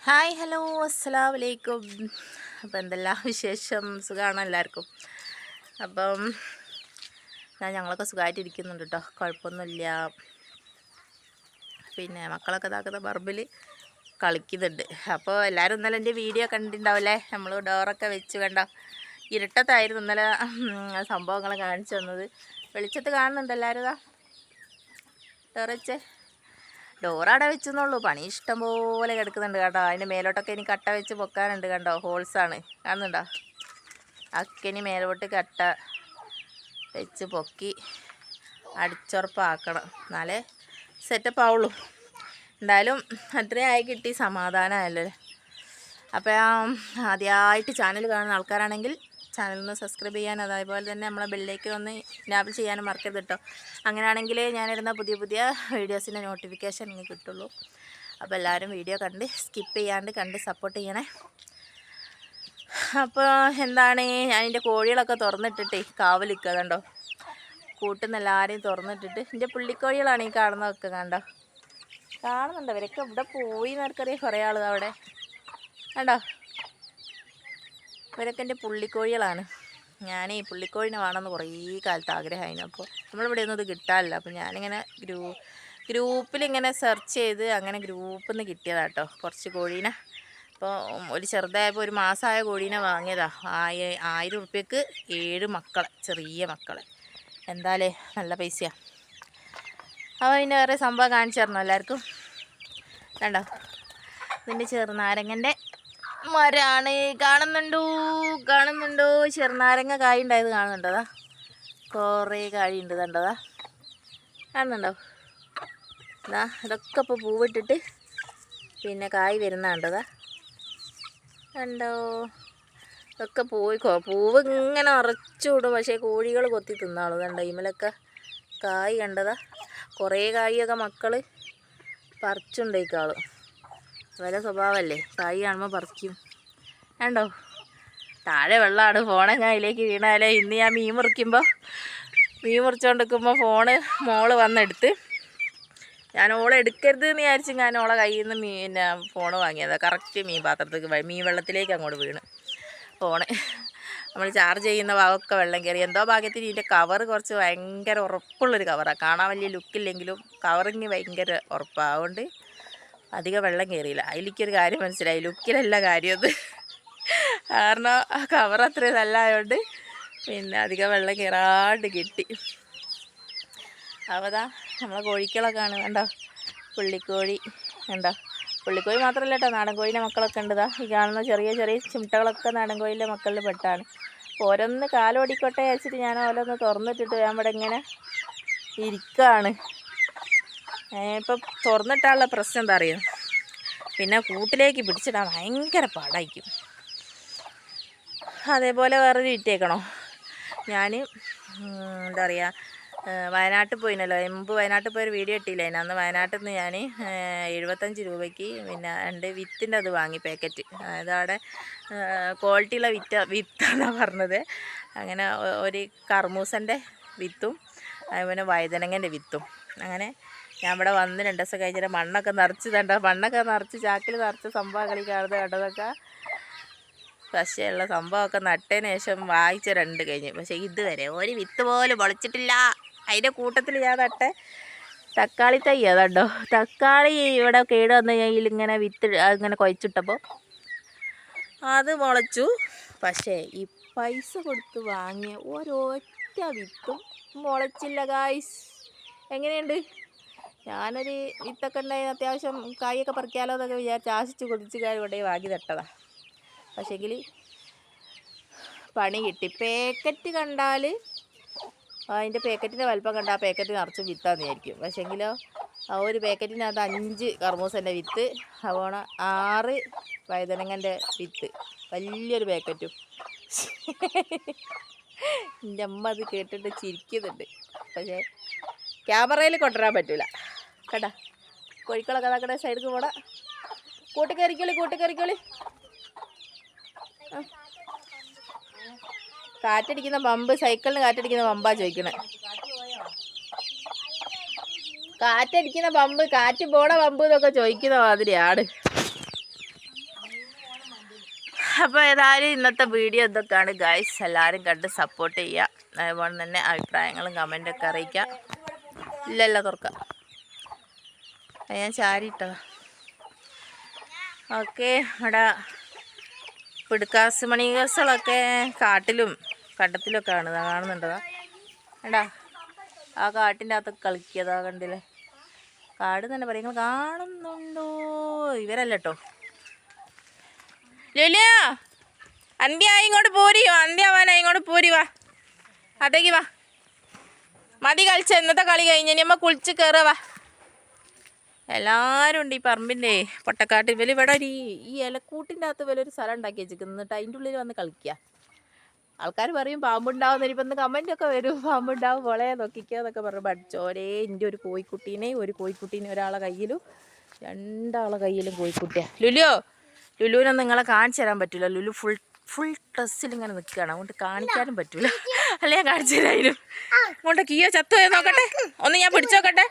Hi hello അസ്സലാമു അലൈക്കും. അപ്പോൾ എന്തെല്ലാം വിശേഷം? സുഖമാണോ എല്ലാവർക്കും? അപ്പം ഞങ്ങളൊക്കെ സുഖമായിട്ടിരിക്കുന്നുണ്ട് കേട്ടോ, കുഴപ്പമൊന്നുമില്ല. പിന്നെ മക്കളൊക്കെ ഇതാക്കുന്ന പറമ്പിൽ കളിക്കുന്നുണ്ട്. അപ്പോൾ എല്ലാവരും ഇന്നലെ എൻ്റെ വീഡിയോ കണ്ടിട്ടുണ്ടാവില്ലേ? നമ്മൾ ഡോറൊക്കെ വെച്ച് കണ്ടോ, ഇരുട്ടത്തായിരുന്നു ഇന്നലെ സംഭവങ്ങൾ കാണിച്ചു തന്നത്. വെളിച്ചത്ത് കാണുന്നുണ്ട് എല്ലാവരും. ഇതാ ഡോർ വെച്ചേ, ഡോറവിടെ വെച്ചെന്നുള്ളൂ, പണി ഇഷ്ടം പോലെ കിടക്കുന്നുണ്ട് കേട്ടോ. അതിൻ്റെ മേലോട്ടൊക്കെ ഇനി കട്ട വെച്ച് പൊക്കാനുണ്ട് കണ്ടോ, ഹോൾസാണ് കാണുന്നുണ്ടോ. അക്കിനി മേലോട്ട് കട്ട വെച്ച് പൊക്കി അടിച്ചുറപ്പാക്കണം, എന്നാലേ സെറ്റപ്പ് ആവുള്ളൂ. എന്തായാലും അത്രയും ആയി കിട്ടി, സമാധാനമായല്ലോ. അപ്പോൾ ആദ്യമായിട്ട് ചാനൽ കാണുന്ന ആൾക്കാരാണെങ്കിൽ ചാനലൊന്ന് സബ്സ്ക്രൈബ് ചെയ്യാൻ, അതേപോലെ തന്നെ നമ്മളെ ബെല്ലിലേക്ക് ഒന്ന് എനാബിൾ ചെയ്യാനും മറക്കരുത് കേട്ടോ. അങ്ങനെയാണെങ്കിൽ ഞാനിടുന്ന പുതിയ പുതിയ വീഡിയോസിൻ്റെ നോട്ടിഫിക്കേഷൻ നിങ്ങൾക്ക് കിട്ടുള്ളൂ. അപ്പോൾ എല്ലാവരും വീഡിയോ കണ്ട് സ്കിപ്പ് ചെയ്യാണ്ട് കണ്ട് സപ്പോർട്ട് ചെയ്യണേ. അപ്പോൾ എന്താണ്, ഞാനെൻ്റെ കോഴികളൊക്കെ തുറന്നിട്ടിട്ട് കാവലിക്കുക കണ്ടോ, കൂട്ടുന്ന എല്ലാവരെയും തുറന്നിട്ടിട്ട്. എൻ്റെ പുള്ളിക്കോഴികളാണ് ഈ കാണുന്നതൊക്കെ കണ്ടോ, കാണുന്നുണ്ടോ? അവരൊക്കെ ഇവിടെ പോയി എന്നറിയാം, കുറേ ആൾ അവിടെ കണ്ടോ. ഇവരൊക്കെ എൻ്റെ പുള്ളിക്കോഴികളാണ്. ഞാൻ ഈ പുള്ളിക്കോഴിനെ വേണമെന്ന് കുറേ കാലത്ത് ആഗ്രഹമായിരുന്നു. അപ്പോൾ നമ്മളിവിടെ ഒന്നും ഇത് കിട്ടാനില്ല. അപ്പോൾ ഞാനിങ്ങനെ ഗ്രൂപ്പിലിങ്ങനെ സെർച്ച് ചെയ്ത് അങ്ങനെ ഗ്രൂപ്പിൽ നിന്ന് കിട്ടിയതാണ് കേട്ടോ കുറച്ച് കോഴീനെ. അപ്പോൾ ഒരു ചെറുതായപ്പോൾ ഒരു മാസമായ കോഴീനെ വാങ്ങിയതാണ്. 1000 ഉറുപ്പ്യക്ക് 7 മക്കളെ, ചെറിയ മക്കളെ. എന്തായാലേ നല്ല പൈസയാണ്. അപ്പോൾ പിന്നെ വേറെ സംഭവം കാണിച്ചു തരണം എല്ലാവർക്കും. കണ്ടോ, ഇതിൻ്റെ ചെറുനാരങ്ങൻ്റെ മരമാണ്. കാണുന്നുണ്ടോ? ചെറുനാരങ്ങ കായ് ഉണ്ടായത് കാണുന്നുണ്ടോ? അതാ കുറേ കായ് ഉണ്ട്, കണ്ടതാ കാണുന്നുണ്ടോ? ഇതാ ഇതൊക്കെ ഇപ്പോൾ പൂവിട്ടിട്ട് പിന്നെ കായ് വരുന്നുണ്ടതാ കണ്ടോ. ഇതൊക്കെ പൂവ് ഇങ്ങനെ നിറച്ചു വിടും, പക്ഷേ കോഴികൾ കൊത്തി തിന്നാളൂ. കണ്ടോ ഇമലൊക്കെ കായ് കണ്ടതാ, കുറേ കായൊക്കെ മക്കൾ പറിച്ചുണ്ടായിക്കാളും. വില സ്വഭാവമല്ലേ, കായ് കാണുമ്പോൾ പറിക്കും. കണ്ടോ താഴെ വെള്ളമാണ്, ഫോണ് ഞാൻ അതിലേക്ക് വീണാലേ. ഇന്ന് ഞാൻ മീൻ മുറിച്ചുകൊണ്ടിരിക്കുമ്പോൾ ഫോണ് മോള് വന്നെടുത്ത്, ഞാൻ ഓളെ എടുക്കരുത് എന്ന് വിചാരിച്ച് ഞാൻ ഓളെ കയ്യിൽ നിന്ന് ഫോണ് വാങ്ങിയതാണ്. കറക്റ്റ് മീൻ പാത്രത്തേക്ക് മീൻ വെള്ളത്തിലേക്ക് അങ്ങോട്ട് വീണ് ഫോണ്. നമ്മൾ ചാർജ് ചെയ്യുന്ന ഭാഗമൊക്കെ വെള്ളം കയറി. എന്തോ ഭാഗ്യത്തിന് ഇതിൻ്റെ കവർ കുറച്ച് ഭയങ്കര ഉറപ്പുള്ളൊരു കവറാണ്, കാണാൻ വലിയ ലുക്കില്ലെങ്കിലും കവറിങ് ഭയങ്കര ഉറപ്പാണ്. അതുകൊണ്ട് അധികം വെള്ളം കയറിയില്ല. അതിലേക്കൊരു കാര്യം മനസ്സിലായി, ലുക്കിലല്ല കാര്യം അത്. കാരണം ആ കവർ അത്രയും നല്ല ആയതുകൊണ്ട് പിന്നെ അധികം വെള്ളം കയറാണ്ട് കിട്ടി. അപ്പോൾ അതാ നമ്മളെ കോഴിക്കളൊക്കെ ആണ് കണ്ടോ, പുള്ളിക്കോഴി കണ്ടോ. പുള്ളിക്കോഴി മാത്രമല്ല കേട്ടോ, നാടൻ കോഴിൻ്റെ മക്കളൊക്കെ ഉണ്ടതാ. ഈ കാണുന്ന ചെറിയ ചെറിയ ചിമിട്ടകളൊക്കെ നാടൻ കോഴിൻ്റെ മക്കളിൽ പെട്ടാണ്. അപ്പോൾ ഓരോന്ന് കാലോടിക്കോട്ടെ വെച്ചിട്ട് ഞാൻ ഓരോന്ന് തുറന്നിട്ടിട്ട് ഞാൻ ഇവിടെ ഇങ്ങനെ ഇരിക്കുകയാണ്. ഇപ്പം തുറന്നിട്ടാനുള്ള പ്രശ്നം എന്താ അറിയുമോ, പിന്നെ കൂട്ടിലേക്ക് പിടിച്ചിടാൻ ഭയങ്കര പാടായിരിക്കും. അതേപോലെ വേറൊരു വിറ്റേക്കണോ, ഞാൻ എന്താ പറയുക, വയനാട്ടിൽ പോയിനല്ലോ മുമ്പ്. വയനാട്ടിൽ പോയൊരു വീഡിയോ ഇട്ടില്ലേ അന്ന്. വയനാട്ടിൽ നിന്ന് ഞാൻ 75 രൂപയ്ക്ക് പിന്നെ 2 വിത്തിൻ്റെ അത് വാങ്ങി, പാക്കറ്റ്. അതായത് അവിടെ ക്വാളിറ്റിയുള്ള വിത്താണ് പറഞ്ഞത്. അങ്ങനെ ഒരു കർമൂസൻ്റെ വിത്തും അതുപോലെ വഴുതനങ്ങൻ്റെ വിത്തും. അങ്ങനെ ഞാൻ ഇവിടെ വന്ന് 2 ദിവസം കഴിഞ്ഞിട്ട് മണ്ണൊക്കെ നിറച്ച് ചാക്കിൽ നിറച്ച് സംഭവങ്ങൾ ഈ കാണുന്നത് കണ്ടതൊക്കെ. പക്ഷേ ഉള്ള സംഭവമൊക്കെ നട്ടതിന് ശേഷം വായിച്ച 2 കഴിഞ്ഞ്. പക്ഷേ ഇതുവരെ ഒരു വിത്ത് പോലും മുളച്ചിട്ടില്ല. അതിൻ്റെ കൂട്ടത്തിൽ ഞാൻ നട്ടെ തക്കാളി തൈ അതുണ്ടോ, തക്കാളി ഇവിടെ കേട് വന്ന് കഴിഞ്ഞാൽ ഇങ്ങനെ വിത്ത് ഇങ്ങനെ കുഴച്ചിട്ടപ്പോൾ അത് മുളച്ചു. പക്ഷേ ഈ പൈസ കൊടുത്ത് വാങ്ങിയ ഒരൊറ്റ വിത്തും മുളച്ചില്ല ഗായ്സ്. എങ്ങനെയുണ്ട്? ഞാനൊരു വിത്തൊക്കെ ഉണ്ടായി അത്യാവശ്യം കായൊക്കെ പറിക്കാമല്ലോ എന്നൊക്കെ വിചാരിച്ച് ആശിച്ച് കൊതിച്ച് ഇവിടെ വാങ്ങി നട്ടതാണ്. പക്ഷേങ്കിൽ പണി കിട്ടി. പാക്കറ്റ് കണ്ടാൽ അതിൻ്റെ പാക്കറ്റിൻ്റെ വലിപ്പം കണ്ടാൽ ആ പാക്കറ്റ് നിറച്ചും വിത്താന്ന് വിചാരിക്കും. പക്ഷേങ്കിലോ ആ ഒരു പാക്കറ്റിനകത്ത് 5 കർമൂസൻ്റെ വിത്ത്, അതുപോലെ 6 വഴുതനങ്ങൻ്റെ വിത്ത്, വലിയൊരു പാക്കറ്റും. എൻ്റെ അമ്മ അത് കേട്ടിട്ട് ചിരിക്കുന്നുണ്ട്. പക്ഷേ ക്യാമറയിൽ കൊണ്ടുവരാൻ പറ്റില്ല കേട്ടാ. കോഴിക്കളൊക്കെ അതാക്കടെ സൈഡിൽ പോടാ. കൂട്ടിക്കറിക്കോളി. കാറ്റടിക്കുന്ന പമ്പ്, സൈക്കിളിന് കാറ്റടിക്കുന്ന പമ്പാ ചോദിക്കണേ. കാറ്റടിക്കുന്ന പമ്പ്, കാറ്റ് പോണ പമ്പ് എന്നൊക്കെ ചോദിക്കുന്ന മാതിരിയാണ്. അപ്പോൾ ഏതായാലും ഇന്നത്തെ വീഡിയോ ഇതൊക്കെയാണ് ഗൈസ്. എല്ലാവരും കണ്ട് സപ്പോർട്ട് ചെയ്യുക. അതുപോലെ തന്നെ അഭിപ്രായങ്ങളും കമൻറ്റൊക്കെ അറിയിക്കുക. ഇല്ലല്ല തുറക്കാം, ഞാൻ ചാരിയിട്ടതാ. ഓക്കെ, ഇവിടെ പിടുക്കാസ് മണികസളൊക്കെ കാട്ടിലും കണ്ടത്തിലൊക്കെ ആണ്. കാണുന്നുണ്ടതാ വേണ്ടാ, ആ കാട്ടിൻ്റെ അകത്തൊക്കെ കളിക്കിയതാ, കണ്ടില്ലേ? കാട് തന്നെ പറയും. നിങ്ങൾ കാണുന്നുണ്ടോ? ഇവരല്ല കേട്ടോ. ലുലിയ, അന്ത്യ ഇങ്ങോട്ട് പോരിയോ? അന്ത്യാവാനാ, ഇങ്ങോട്ട് പോരി, വാ, അതേക്ക് വാ. മതി കളിച്ച, ഇന്നത്തെ കളി കഴിഞ്ഞ് ഇനി അമ്മ കുളിച്ച് കയറുക. വാ, എല്ലാവരും ഉണ്ട് ഈ പറമ്പിൻ്റെ പൊട്ടക്കാട്ട്. ഇവർ ഇവിടെ ഈ ഇലക്കൂട്ടിൻ്റെ അകത്ത് ഇവരൊരു സ്ഥലം ഉണ്ടാക്കി വെച്ചിരിക്കുന്നു. എന്നിട്ട് അതിൻ്റെ ഉള്ളിൽ വന്ന് കളിക്കുക. ആൾക്കാർ പറയും പാമ്പുണ്ടാവും. ഇനിയിപ്പം ഇന്ന് കമൻറ്റൊക്കെ വരും, പാമ്പുണ്ടാവും പോളെ നോക്കിക്കുക എന്നൊക്കെ പറഞ്ഞു. പഠിച്ചോരേ, എൻ്റെ ഒരു കോഴിക്കുട്ടീനെ ഒരാളെ കയ്യിലും 2 ആളെ കയ്യിലും കോഴിക്കുട്ടിയാണ്. ലുലുവിനെ നിങ്ങളെ കാണിച്ചു തരാൻ പറ്റില്ല. ലുലു ഫുൾ ഡ്രസ്സിൽ ഇങ്ങനെ നിൽക്കുകയാണ്. അതുകൊണ്ട് കാണിക്കാനും പറ്റില്ല. അല്ലെ ഞാൻ കാണിച്ചു തരാനും. അങ്ങോട്ട് കീയോ ചത്തുപോയോ നോക്കട്ടെ, ഒന്ന് ഞാൻ പിടിച്ചോക്കട്ടെ.